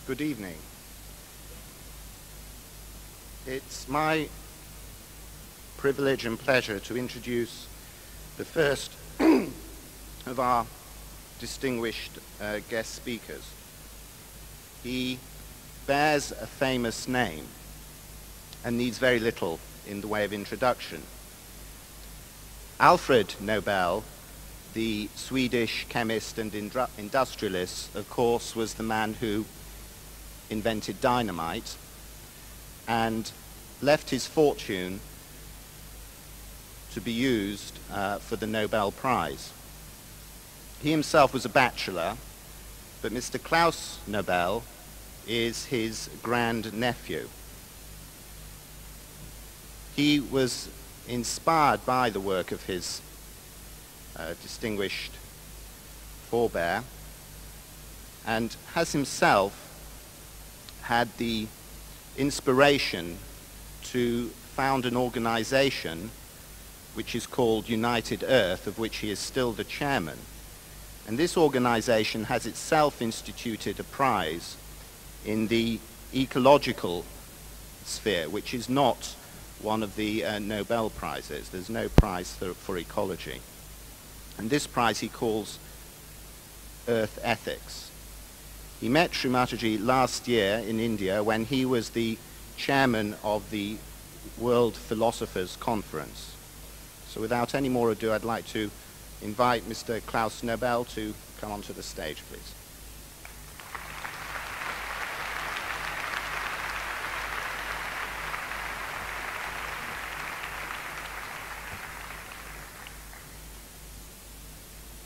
Good evening. It's my privilege and pleasure to introduce the first of our distinguished guest speakers. He bears a famous name and needs very little in the way of introduction. Alfred Nobel, the Swedish chemist and industrialist, of course, was the man who invented dynamite and left his fortune to be used for the Nobel Prize. He himself was a bachelor, but Mr. Claes Nobel is his grand-nephew. He was inspired by the work of his distinguished forebear and has himself had the inspiration to found an organization which is called United Earth, of which he is still the chairman. And this organization has itself instituted a prize in the ecological sphere, which is not one of the Nobel Prizes. There's no prize for ecology. And this prize he calls Earth Ethics. He met Shri Mataji last year in India when he was the chairman of the World Philosophers Conference. So without any more ado, I'd like to invite Mr. Claes Nobel to come onto the stage, please.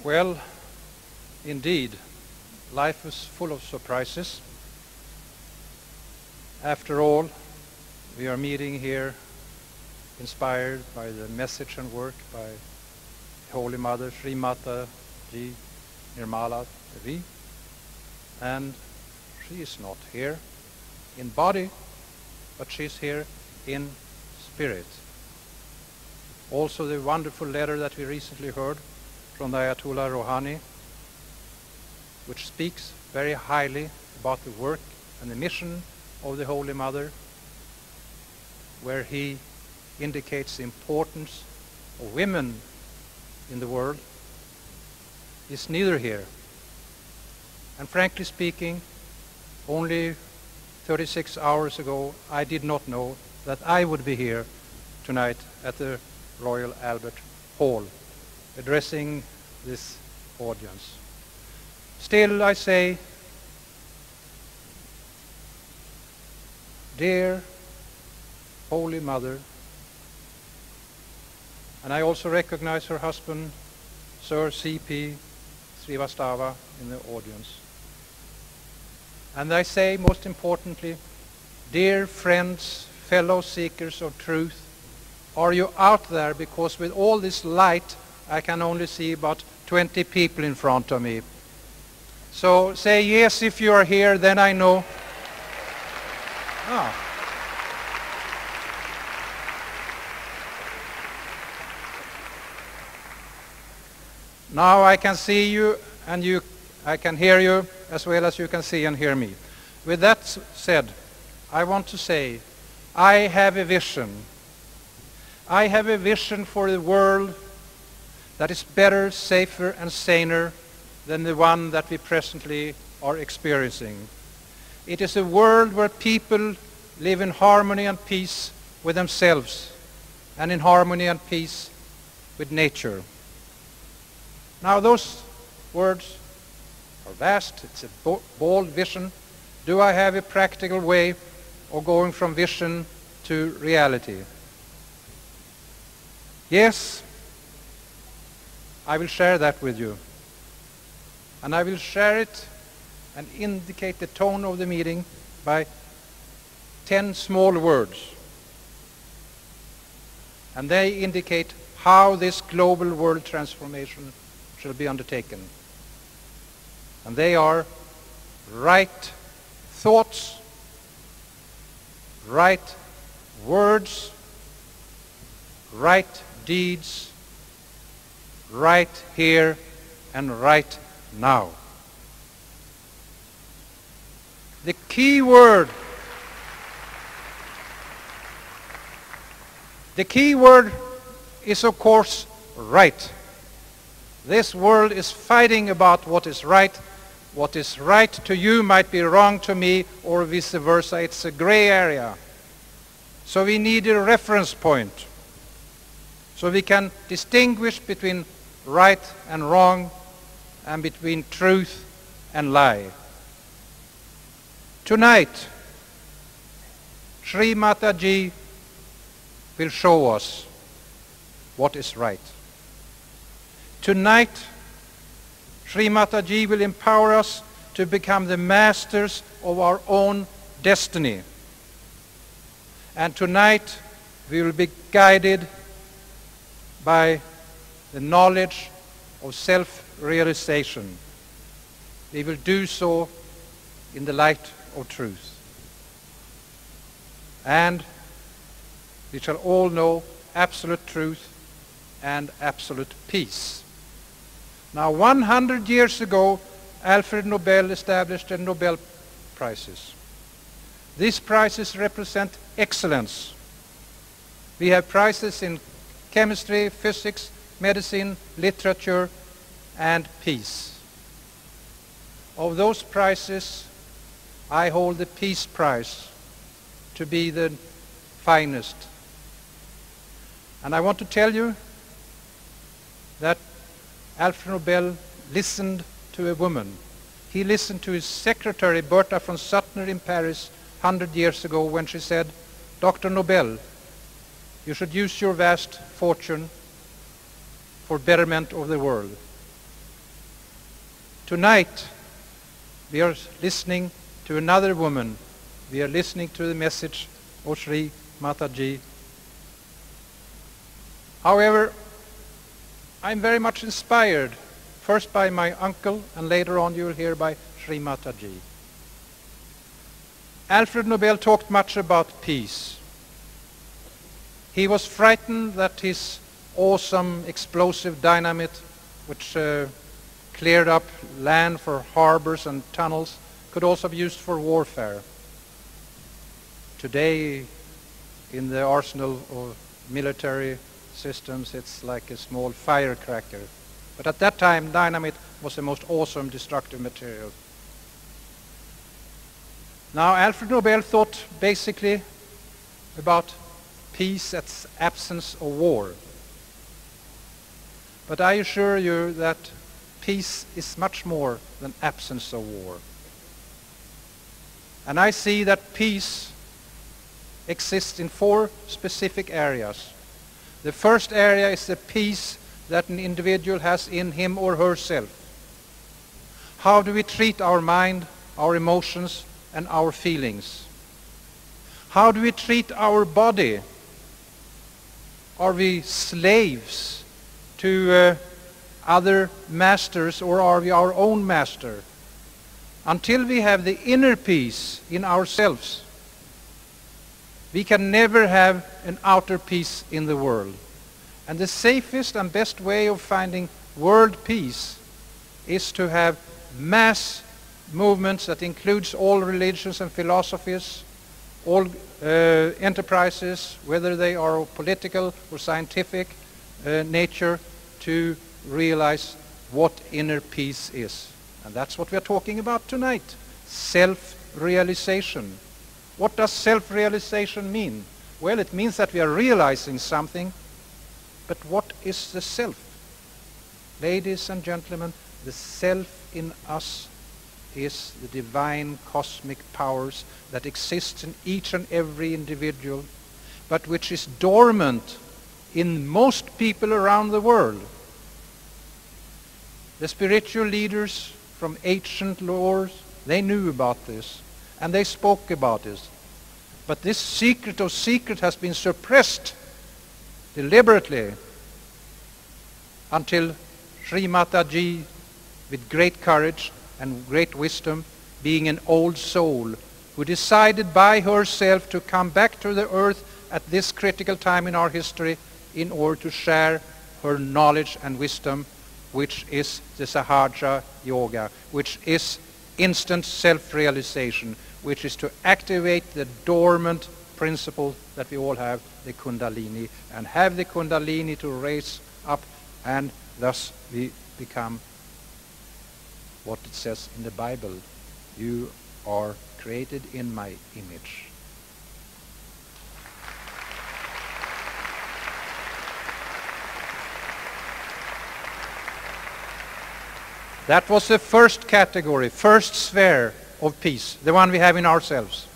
Well, indeed, life is full of surprises. After all, we are meeting here inspired by the message and work by Holy Mother Shri Mataji Nirmala Devi, and she is not here in body, but she is here in spirit. Also the wonderful letter that we recently heard from the Ayatollah Rouhani, which speaks very highly about the work and the mission of the Holy Mother, where he indicates the importance of women in the world, is neither here. And frankly speaking, only 36 hours ago, I did not know that I would be here tonight at the Royal Albert Hall, addressing this audience. Still, I say, dear Holy Mother, and I also recognize her husband, Sir C.P. Srivastava, in the audience. And I say, most importantly, dear friends, fellow seekers of truth, are you out there? Because with all this light, I can only see about 20 people in front of me. So say yes if you are here, then I know. Ah. Now I can see you, and I can hear you as well as you can see and hear me. With that said, I want to say, I have a vision. I have a vision for the world that is better, safer, and saner than the one that we presently are experiencing. It is a world where people live in harmony and peace with themselves and in harmony and peace with nature. Now those words are vast, it's a bold vision. Do I have a practical way of going from vision to reality? Yes, I will share that with you. And I will share it and indicate the tone of the meeting by 10 small words. And they indicate how this global world transformation shall be undertaken. And they are right thoughts, right words, right deeds, right here and right now. The key word is, of course, right. This world is fighting about what is right. What is right to you might be wrong to me, or vice versa. It's a gray area. So we need a reference point, so we can distinguish between right and wrong, and between truth and lie. Tonight, Shri Mataji will show us what is right. Tonight, Shri Mataji will empower us to become the masters of our own destiny. And tonight, we will be guided by the knowledge of self-realization. We will do so in the light of truth. And we shall all know absolute truth and absolute peace. Now, 100 years ago, Alfred Nobel established the Nobel Prizes. These prizes represent excellence. We have prizes in chemistry, physics, medicine, literature, and peace. Of those prizes, I hold the Peace Prize to be the finest. And I want to tell you that Alfred Nobel listened to a woman. He listened to his secretary, Bertha von Suttner, in Paris 100 years ago, when she said, "Dr. Nobel, you should use your vast fortune for betterment of the world." Tonight, we are listening to another woman. We are listening to the message of Shri Mataji. However, I'm very much inspired, first by my uncle, and later on you will hear by Shri Mataji. Alfred Nobel talked much about peace. He was frightened that his awesome explosive dynamite, which cleared up land for harbors and tunnels, could also be used for warfare. Today, in the arsenal of military systems, it's like a small firecracker. But at that time, dynamite was the most awesome destructive material. Now, Alfred Nobel thought basically about peace as absence of war. But I assure you that peace is much more than absence of war. And I see that peace exists in 4 specific areas. The first area is the peace that an individual has in him or herself. How do we treat our mind, our emotions, and our feelings? How do we treat our body? Are we slaves to other masters, or are we our own master? Until we have the inner peace in ourselves, we can never have an outer peace in the world. And the safest and best way of finding world peace is to have mass movements that includes all religions and philosophies, all enterprises, whether they are of political or scientific nature, to realize what inner peace is. And that's what we're talking about tonight. Self-realization. What does self-realization mean? Well, it means that we are realizing something, but what is the self? Ladies and gentlemen, the self in us is the divine cosmic powers that exist in each and every individual, but which is dormant in most people around the world. The spiritual leaders from ancient laws, they knew about this, and they spoke about this. But this secret of secret has been suppressed deliberately until Shri Mataji, with great courage and great wisdom, being an old soul, who decided by herself to come back to the earth at this critical time in our history in order to share her knowledge and wisdom, which is the Sahaja Yoga, which is instant self-realization, which is to activate the dormant principle that we all have, the Kundalini, and have the Kundalini to raise up, and thus we become what it says in the Bible: you are created in my image. That was the first category, first sphere of peace, the one we have in ourselves.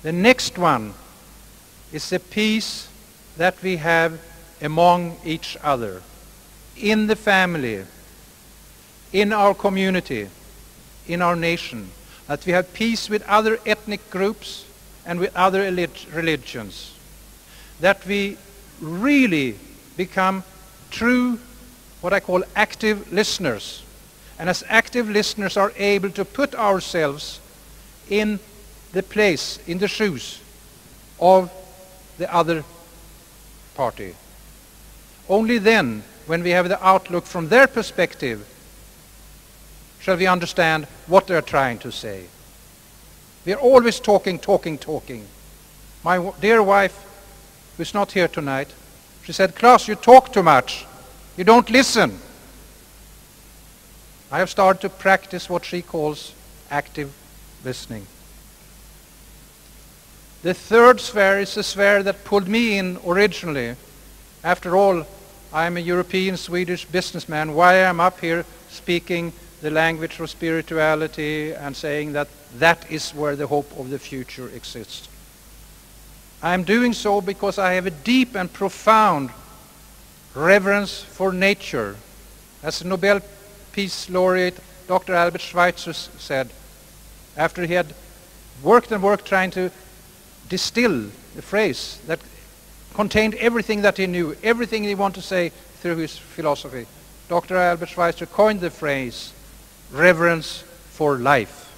The next one is the peace that we have among each other, in the family, in our community, in our nation, that we have peace with other ethnic groups and with other religions, that we really become true, what I call active listeners, and as active listeners are able to put ourselves in the place, in the shoes of the other party. Only then, when we have the outlook from their perspective, shall we understand what they're trying to say. We are always talking. My dear wife, who's not here tonight, she said, "Claes, you talk too much. You don't listen." I have started to practice what she calls active listening. The third sphere is the sphere that pulled me in originally. After all, I'm a European Swedish businessman. Why am I up here speaking the language of spirituality and saying that that is where the hope of the future exists? I'm doing so because I have a deep and profound reverence for nature. As the Nobel Peace Laureate Dr. Albert Schweitzer said, after he had worked trying to distill the phrase that contained everything that he knew, everything he wanted to say through his philosophy, Dr. Albert Schweitzer coined the phrase, reverence for life.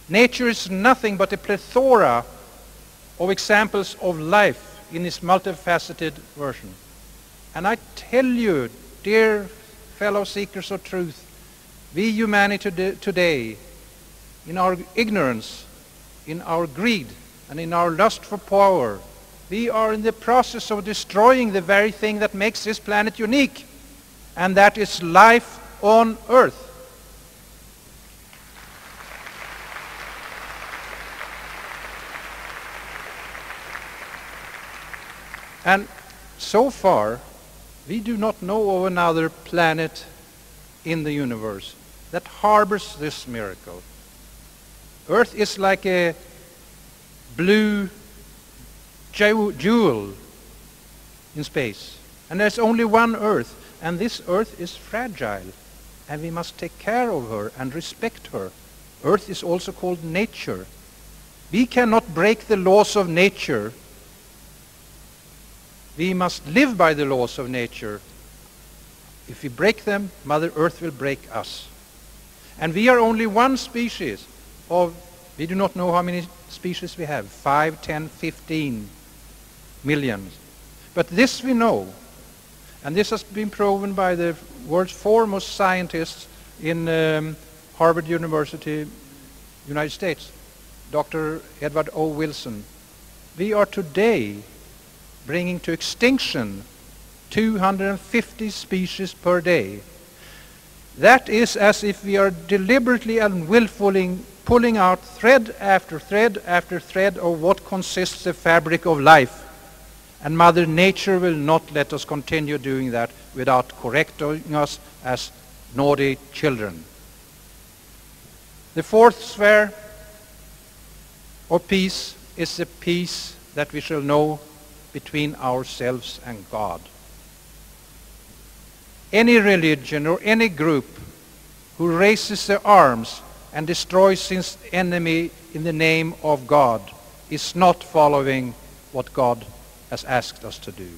Nature is nothing but a plethora of examples of life in its multifaceted version. And I tell you, dear fellow seekers of truth, we humanity today, in our ignorance, in our greed, and in our lust for power, we are in the process of destroying the very thing that makes this planet unique, and that is life on Earth. And so far, we do not know of another planet in the universe that harbors this miracle. Earth is like a blue jewel in space. And there's only one Earth. And this Earth is fragile. And we must take care of her and respect her. Earth is also called nature. We cannot break the laws of nature. We must live by the laws of nature. If we break them, Mother Earth will break us. And we are only one species of, we do not know how many species we have, 5, 10, 15 million. But this we know. And this has been proven by the world's foremost scientists in Harvard University, United States, Dr. Edward O. Wilson. We are today bringing to extinction 250 species per day. That is as if we are deliberately and willfully pulling out thread after thread after thread of what consists the fabric of life. And Mother Nature will not let us continue doing that without correcting us as naughty children. The fourth sphere of peace is the peace that we shall know between ourselves and God. Any religion or any group who raises their arms and destroys its enemy in the name of God is not following what God has asked us to do.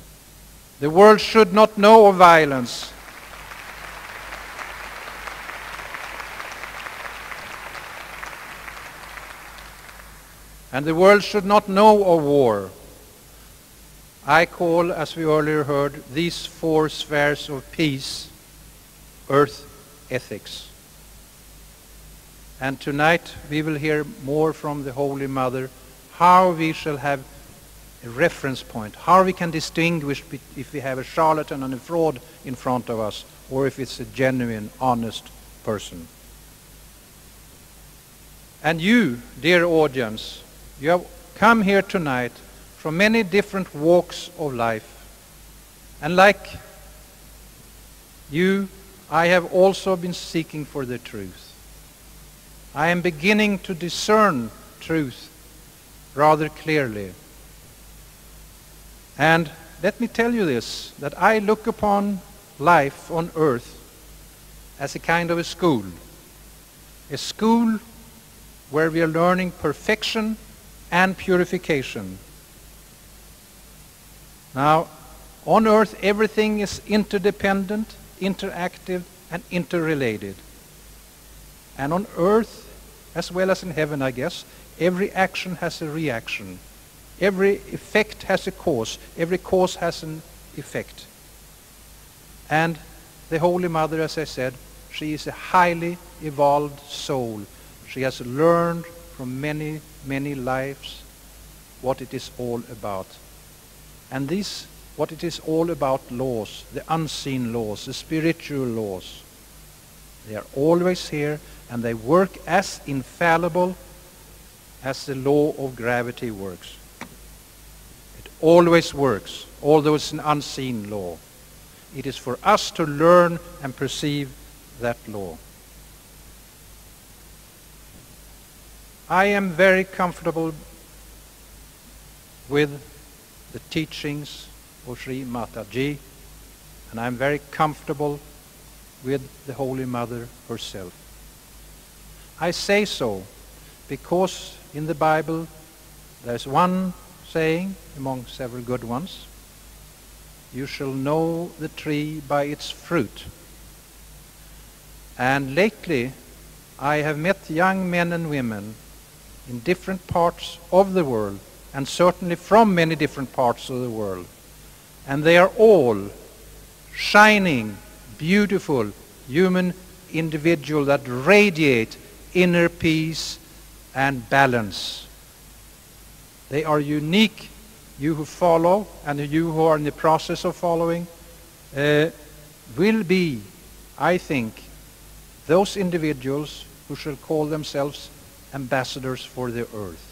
The world should not know of violence. And the world should not know of war. I call, as we earlier heard, these four spheres of peace, earth ethics. And tonight we will hear more from the Holy Mother, how we shall have a reference point, how we can distinguish if we have a charlatan and a fraud in front of us, or if it's a genuine, honest person. And you, dear audience, you have come here tonight from many different walks of life. And like you, I have also been seeking for the truth. I am beginning to discern truth rather clearly. And let me tell you this, that I look upon life on earth as a kind of a school where we are learning perfection and purification. Now, on earth everything is interdependent, interactive, and interrelated. And on earth, as well as in heaven, I guess, every action has a reaction. Every effect has a cause. Every cause has an effect. And the Holy Mother, as I said, she is a highly evolved soul. She has learned from many, many lives what it is all about. And these, what it is all about, laws, the unseen laws, the spiritual laws, they are always here, and they work as infallible as the law of gravity works. It always works, although it's an unseen law. It is for us to learn and perceive that law. I am very comfortable with the teachings of Shri Mataji, and I'm very comfortable with the Holy Mother herself. I say so because in the Bible there's one saying among several good ones: you shall know the tree by its fruit. And lately I have met young men and women in different parts of the world, and certainly from many different parts of the world, and they are all shining, beautiful human individuals that radiate inner peace and balance. They are unique. You who follow and you who are in the process of following will be, I think, those individuals who shall call themselves ambassadors for the earth.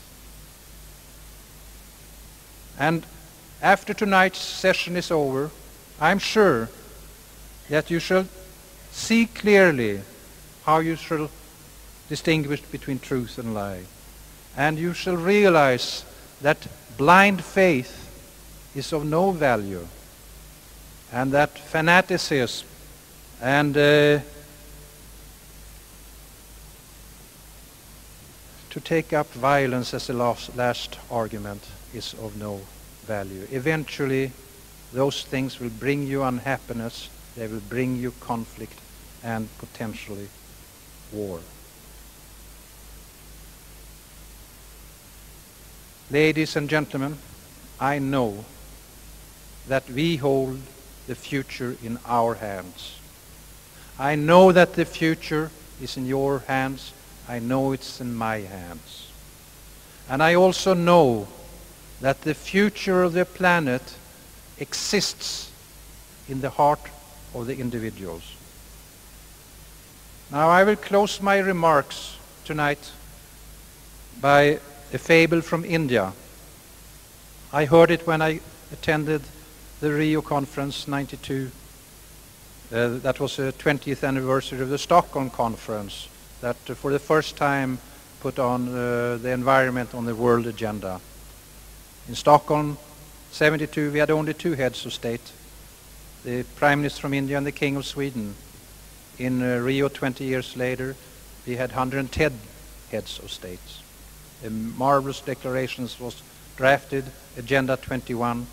And after tonight's session is over, I'm sure that you shall see clearly how you shall distinguish between truth and lie. And you shall realize that blind faith is of no value, and that fanaticism and to take up violence as a last argument is of no value. Eventually, those things will bring you unhappiness, they will bring you conflict and potentially war. Ladies and gentlemen, I know that we hold the future in our hands. I know that the future is in your hands. I know it's in my hands. And I also know that the future of the planet exists in the heart of the individuals. Now I will close my remarks tonight by a fable from India. I heard it when I attended the Rio Conference 92. That was the 20th anniversary of the Stockholm Conference that for the first time put on the environment on the world agenda. In Stockholm 72 we had only two heads of state, the Prime Minister from India and the King of Sweden. In Rio 20 years later we had 110 heads of states. A marvelous declarations was drafted, Agenda 21.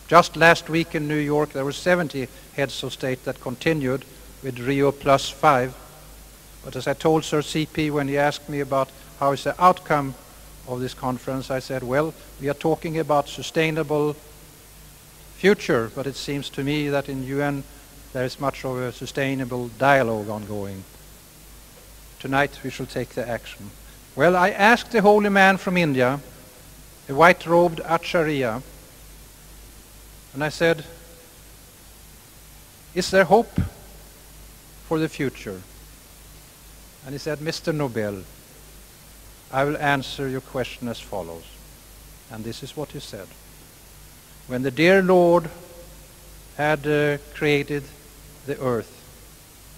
Just last week in New York there were 70 heads of state that continued with Rio +5. But as I told Sir CP when he asked me about how is the outcome of this conference, I said, well, we are talking about sustainable future, but it seems to me that in UN there is much of a sustainable dialogue ongoing. tonight we shall take the action. Well, I asked the holy man from India, a white-robed Acharya, and I said, is there hope for the future? And he said, Mr. Nobel, I will answer your question as follows. And this is what he said. When the dear Lord had created the earth,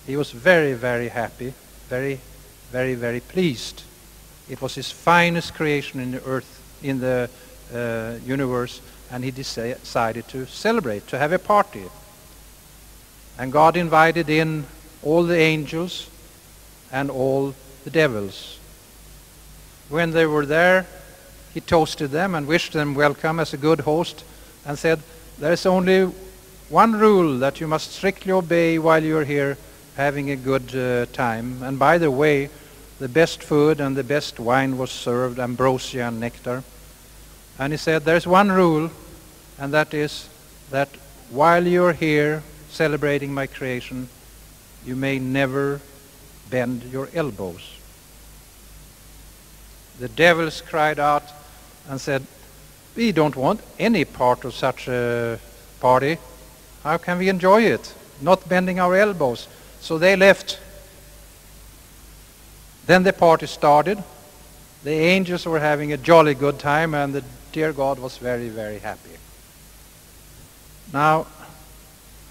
he was very, very happy, very, very, very pleased. It was his finest creation in the earth, in the universe, and he decided to celebrate, to have a party. And God invited in all the angels and all the devils. When they were there, he toasted them and wished them welcome as a good host and said, there is only one rule that you must strictly obey while you're here having a good time. And by the way, the best food and the best wine was served, ambrosia and nectar. And he said, there's one rule, and that is that while you're here celebrating my creation, you may never bend your elbows. The devils cried out and said, we don't want any part of such a party. How can we enjoy it? Not bending our elbows. So they left. Then the party started. The angels were having a jolly good time, and the dear God was very, very happy. Now,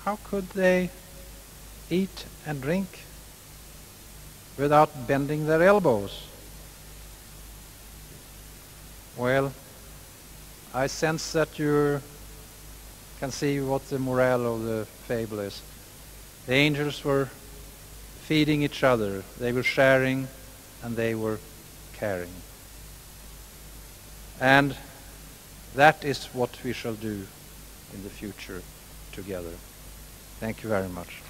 how could they eat and drink without bending their elbows? Well, I sense that you can see what the morale of the fable is. The angels were feeding each other. They were sharing and they were caring. And that is what we shall do in the future together. Thank you very much.